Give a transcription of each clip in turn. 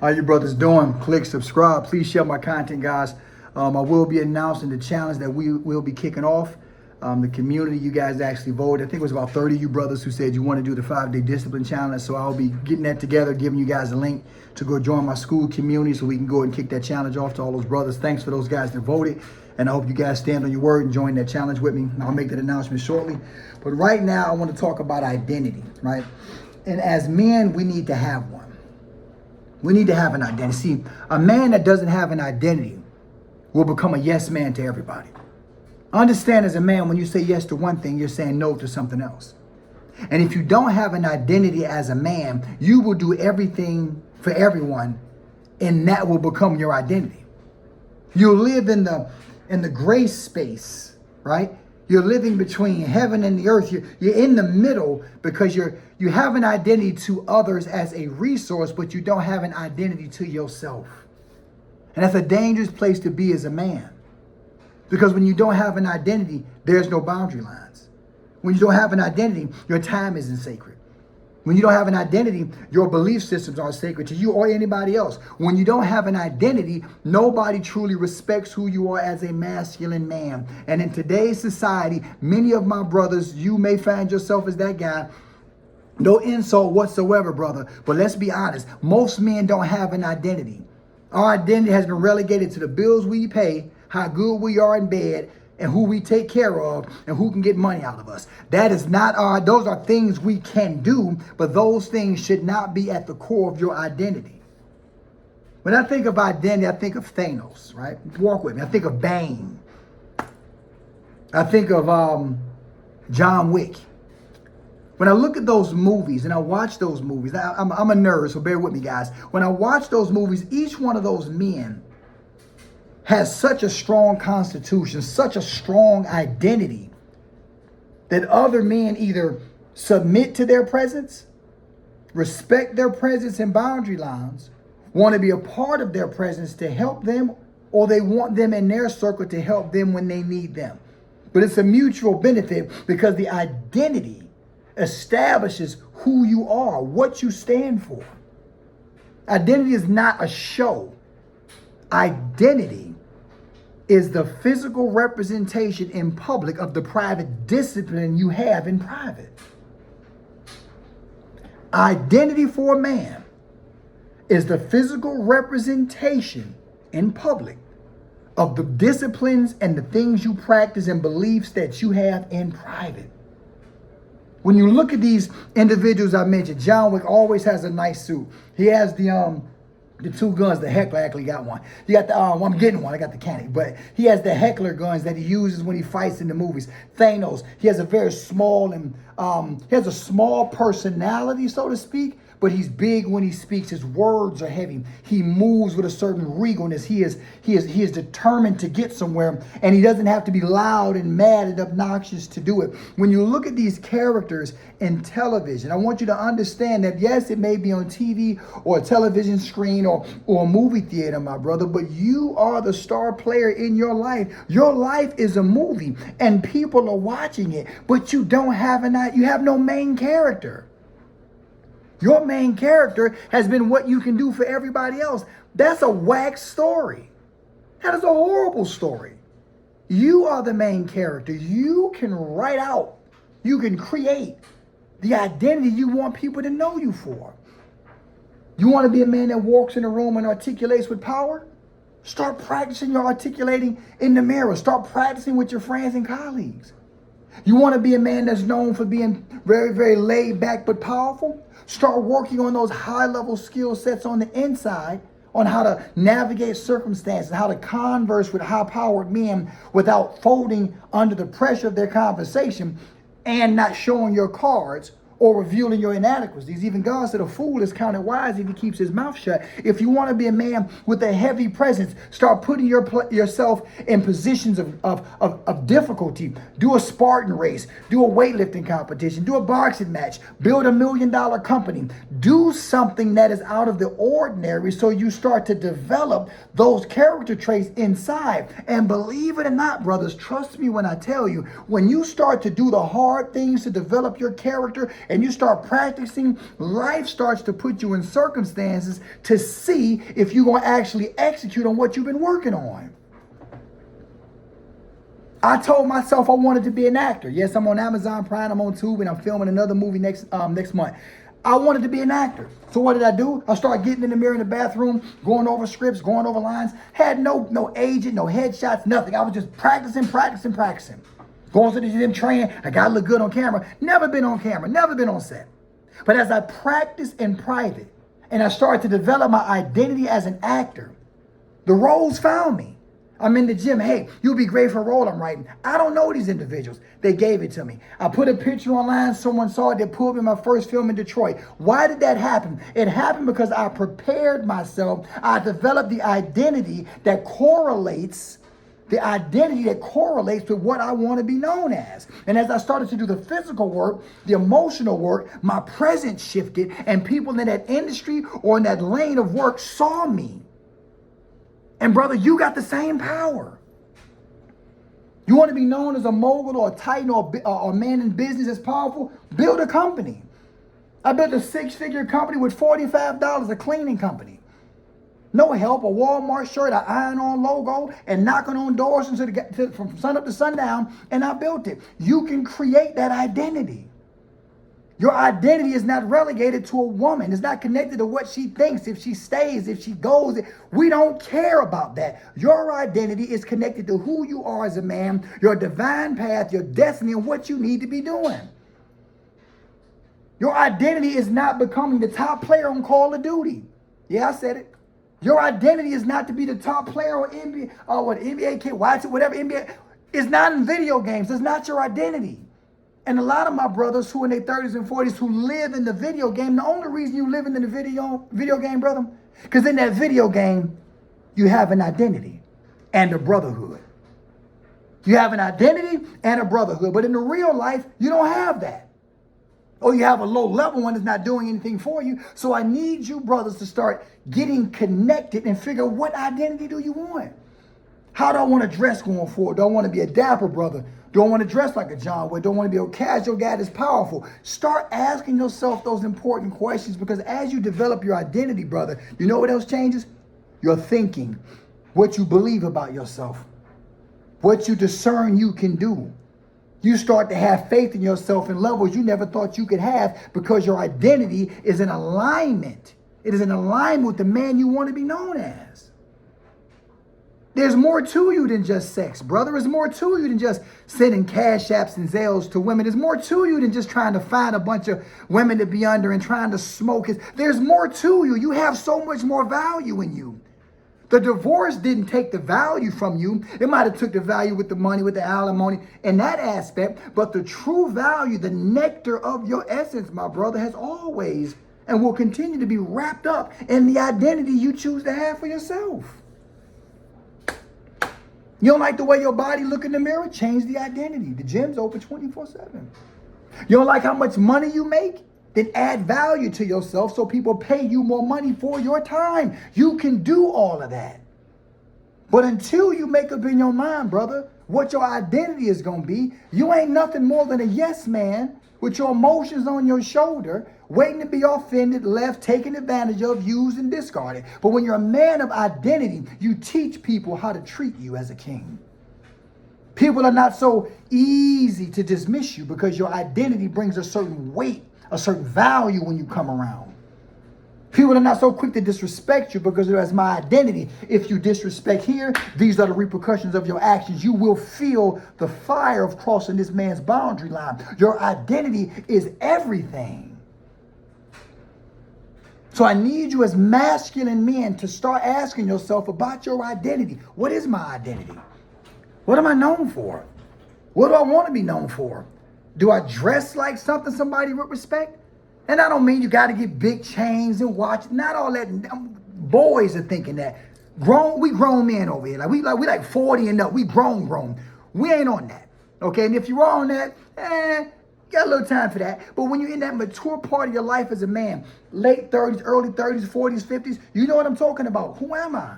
How you brothers doing? Click subscribe. Please share my content, guys. I will be announcing the challenge that we will be kicking off. The community, you guys actually voted. I think it was about 30 of you brothers who said you want to do the 5-day discipline challenge. So I'll be getting that together, giving you guys a link to go join my school community so we can go and kick that challenge off to all those brothers. Thanks for those guys that voted. And I hope you guys stand on your word and join that challenge with me. I'll make that announcement shortly. But right now, I want to talk about identity, right? And as men, we need to have one. We need to have an identity. See, a man that doesn't have an identity will become a yes man to everybody. Understand, as a man, when you say yes to one thing, you're saying no to something else. And if you don't have an identity as a man, you will do everything for everyone, and that will become your identity. You'll live in the gray space, right? You're living between heaven and the earth. You're in the middle because you have an identity to others as a resource, but you don't have an identity to yourself. And that's a dangerous place to be as a man. Because when you don't have an identity, there's no boundary lines. When you don't have an identity, your time isn't sacred. When you don't have an identity, your belief systems aren't sacred to you or anybody else. When you don't have an identity, nobody truly respects who you are as a masculine man. And in today's society, many of my brothers, you may find yourself as that guy. No insult whatsoever, brother. But let's be honest, most men don't have an identity. Our identity has been relegated to the bills we pay, how good we are in bed, and who we take care of, and who can get money out of us. That is not those are things we can do, but those things should not be at the core of your identity. When I think of identity, I think of Thanos, right? Walk with me. I think of Bane. I think of John Wick. When I look at those movies and I watch those movies, I'm a nerd, so bear with me, guys. When I watch those movies, each one of those men has such a strong constitution, such a strong identity, that other men either submit to their presence, respect their presence and boundary lines, want to be a part of their presence to help them, or they want them in their circle to help them when they need them. But it's a mutual benefit because the identity establishes who you are, what you stand for. Identity is not a show. Identity is the physical representation in public of the private discipline you have in private. Identity for a man is the physical representation in public of the disciplines and the things you practice and beliefs that you have in private. When you look at these individuals I mentioned, John Wick always has a nice suit. He has the two guns. The Heckler actually got one. You got the I'm getting one. I got the Canic, but he has the Heckler guns that he uses when he fights in the movies. Thanos, he has a very small and he has a small personality, so to speak, but he's big when he speaks. His words are heavy. He moves with a certain regalness. He is determined to get somewhere, and he doesn't have to be loud and mad and obnoxious to do it. When you look at these characters in television, I want you to understand that yes, it may be on TV or a television screen or a movie theater, my brother, but you are the star player in your life. Your life is a movie, and people are watching it, but you have no main character. Your main character has been what you can do for everybody else. That's a whack story. That is a horrible story. You are the main character. You can write out, you can create the identity you want people to know you for. You want to be a man that walks in a room and articulates with power? Start practicing your articulating in the mirror. Start practicing with your friends and colleagues. You want to be a man that's known for being very, very laid back but powerful? Start working on those high-level skill sets on the inside on how to navigate circumstances, how to converse with high-powered men without folding under the pressure of their conversation and not showing your cards or revealing your inadequacies. Even God said a fool is counted wise if he keeps his mouth shut. If you want to be a man with a heavy presence, start putting yourself in positions of difficulty. Do a Spartan race. Do a weightlifting competition. Do a boxing match. Build $1 million company. Do something that is out of the ordinary so you start to develop those character traits inside. And believe it or not, brothers, trust me when I tell you, when you start to do the hard things to develop your character and you start practicing, life starts to put you in circumstances to see if you're going to actually execute on what you've been working on. I told myself I wanted to be an actor. Yes, I'm on Amazon Prime, I'm on Tubi, and I'm filming another movie next month. I wanted to be an actor. So what did I do? I started getting in the mirror in the bathroom, going over scripts, going over lines. Had no agent, no headshots, nothing. I was just practicing. Going to the gym, training. I got to look good on camera. Never been on camera, never been on set. But as I practiced in private and I started to develop my identity as an actor, the roles found me. I'm in the gym. Hey, you'll be great for a role I'm writing. I don't know these individuals. They gave it to me. I put a picture online. Someone saw it. They pulled me in my first film in Detroit. Why did that happen? It happened because I prepared myself. I developed the identity that correlates with what I want to be known as. And as I started to do the physical work, the emotional work, my presence shifted, and people in that industry or in that lane of work saw me. And brother, you got the same power. You want to be known as a mogul or a titan or a man in business that's powerful? Build a company. I built a 6-figure company with $45, a cleaning company. No help, a Walmart shirt, an iron-on logo, and knocking on doors from sun up to sundown, and I built it. You can create that identity. Your identity is not relegated to a woman. It's not connected to what she thinks, if she stays, if she goes. We don't care about that. Your identity is connected to who you are as a man, your divine path, your destiny, and what you need to be doing. Your identity is not becoming the top player on Call of Duty. Yeah, I said it. Your identity is not to be the top player on NBA, NBA kid, watch it, whatever NBA. It's not in video games. It's not your identity. And a lot of my brothers who in their 30s and 40s who live in the video game, the only reason you live in the video game, brother, because in that video game, you have an identity and a brotherhood. You have an identity and a brotherhood. But in the real life, you don't have that. Or you have a low level one that's not doing anything for you. So I need you brothers to start getting connected and figure out, what identity do you want? How do I want to dress going forward? Do I want to be a dapper brother? Do I want to dress like a John Wick? Do I want to be a casual guy that's powerful? Start asking yourself those important questions, because as you develop your identity, brother, you know what else changes? Your thinking, what you believe about yourself, what you discern you can do. You start to have faith in yourself in levels you never thought you could have, because your identity is in alignment. It is in alignment with the man you want to be known as. There's more to you than just sex, brother. There's more to you than just sending cash apps and Zales to women. There's more to you than just trying to find a bunch of women to be under and trying to smoke it. There's more to you. You have so much more value in you. The divorce didn't take the value from you. It might have took the value with the money, with the alimony, and that aspect. But the true value, the nectar of your essence, my brother, has always and will continue to be wrapped up in the identity you choose to have for yourself. You don't like the way your body look in the mirror? Change the identity. The gym's open 24/7. You don't like how much money you make? Then add value to yourself so people pay you more money for your time. You can do all of that. But until you make up in your mind, brother, what your identity is going to be, you ain't nothing more than a yes man with your emotions on your shoulder, waiting to be offended, left, taken advantage of, used, and discarded. But when you're a man of identity, you teach people how to treat you as a king. People are not so easy to dismiss you because your identity brings a certain weight, a certain value when you come around. People are not so quick to disrespect you because that's my identity. If you disrespect here, these are the repercussions of your actions. You will feel the fire of crossing this man's boundary line. Your identity is everything. So I need you as masculine men to start asking yourself about your identity. What is my identity? What am I known for? What do I want to be known for? Do I dress like something somebody would respect? And I don't mean you got to get big chains and watch. Not all that. Boys are thinking that. We grown men over here. We like 40 and up. We grown. We ain't on that. Okay, and if you are on that, got a little time for that. But when you're in that mature part of your life as a man, late 30s, early 30s, 40s, 50s, you know what I'm talking about. Who am I?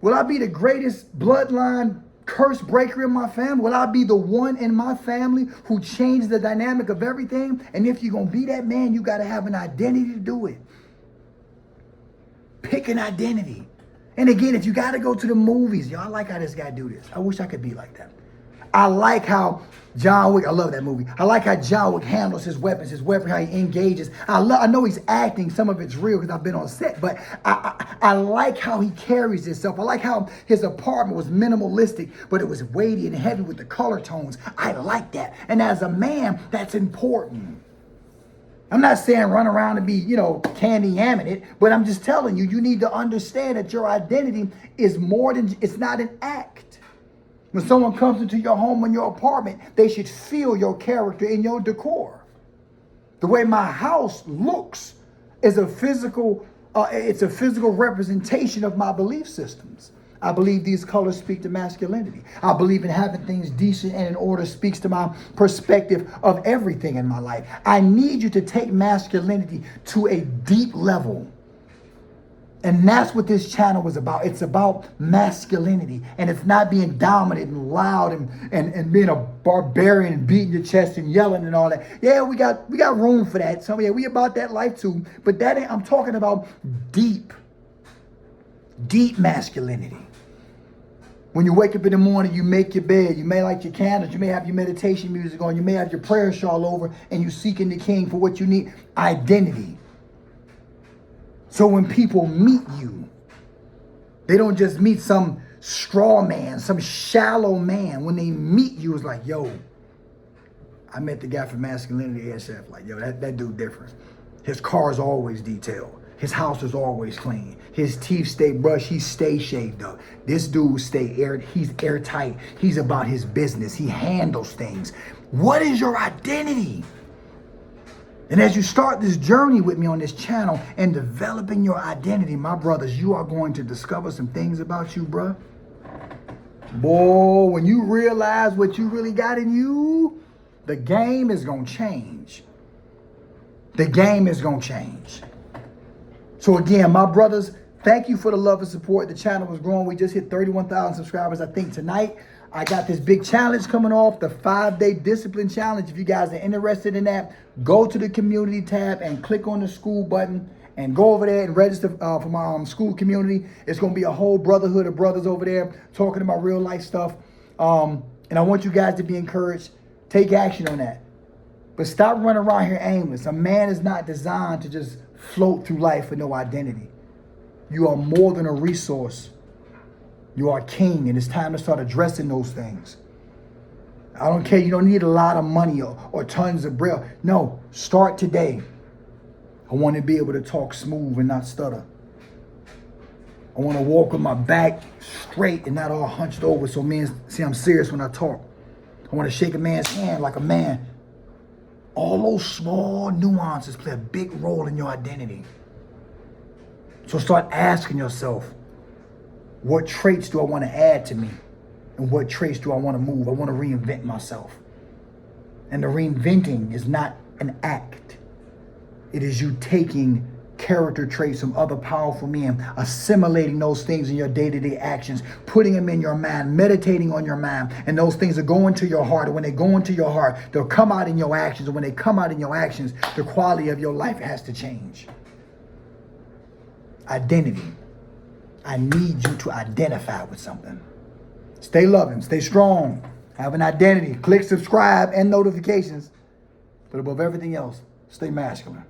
Will I be the greatest bloodline curse breaker in my family? Will I be the one in my family who changed the dynamic of everything? And if you're going to be that man, you got to have an identity to do it. Pick an identity. And again, if you got to go to the movies, y'all, I like how this guy do this. I wish I could be like that. I like how John Wick, I love that movie. I like how John Wick handles his weapons, how he engages. I know he's acting, some of it's real because I've been on set, but I like how he carries himself. I like how his apartment was minimalistic, but it was weighty and heavy with the color tones. I like that. And as a man, that's important. I'm not saying run around and be, candy yamming it, but I'm just telling you, you need to understand that your identity is more than, it's not an act. When someone comes into your home and your apartment, they should feel your character and your decor. The way my house looks is it's a physical representation of my belief systems. I believe these colors speak to masculinity. I believe in having things decent and in order speaks to my perspective of everything in my life. I need you to take masculinity to a deep level. And that's what this channel was about. It's about masculinity. And it's not being dominant and loud and being a barbarian and beating your chest and yelling and all that. Yeah, we got room for that. So yeah, we about that life too. But that ain't, I'm talking about deep masculinity. When you wake up in the morning, you make your bed, you may light your candles, you may have your meditation music on, you may have your prayer shawl over, and you seeking the King for what you need. Identity. So when people meet you, they don't just meet some straw man, some shallow man. When they meet you, it's like, yo, I met the guy from Masculinity SF. Like, yo, that dude different. His car's always detailed. His house is always clean. His teeth stay brushed. He stay shaved up. This dude he's airtight. He's about his business. He handles things. What is your identity? And as you start this journey with me on this channel and developing your identity, my brothers, you are going to discover some things about you, bruh. Boy, when you realize what you really got in you, the game is going to change. The game is going to change. So again, my brothers, thank you for the love and support. The channel is growing. We just hit 31,000 subscribers, I think, tonight. I got this big challenge coming off, the 5-day discipline challenge. If you guys are interested in that, go to the community tab and click on the school button and go over there and register for my school community. It's going to be a whole brotherhood of brothers over there talking about real life stuff. And I want you guys to be encouraged. Take action on that. But stop running around here aimless. A man is not designed to just float through life with no identity. You are more than a resource. You are king, and it's time to start addressing those things. I don't care. You don't need a lot of money or tons of bread. No, start today. I want to be able to talk smooth and not stutter. I want to walk with my back straight and not all hunched over so men see I'm serious when I talk. I want to shake a man's hand like a man. All those small nuances play a big role in your identity. So start asking yourself, what traits do I want to add to me? And what traits do I want to move? I want to reinvent myself. And the reinventing is not an act. It is you taking character traits from other powerful men, assimilating those things in your day-to-day actions, putting them in your mind, meditating on your mind, and those things are going to your heart. And when they go into your heart, they'll come out in your actions. And when they come out in your actions, the quality of your life has to change. Identity. I need you to identify with something. Stay loving, stay strong, have an identity. Click subscribe and notifications. But above everything else, stay masculine.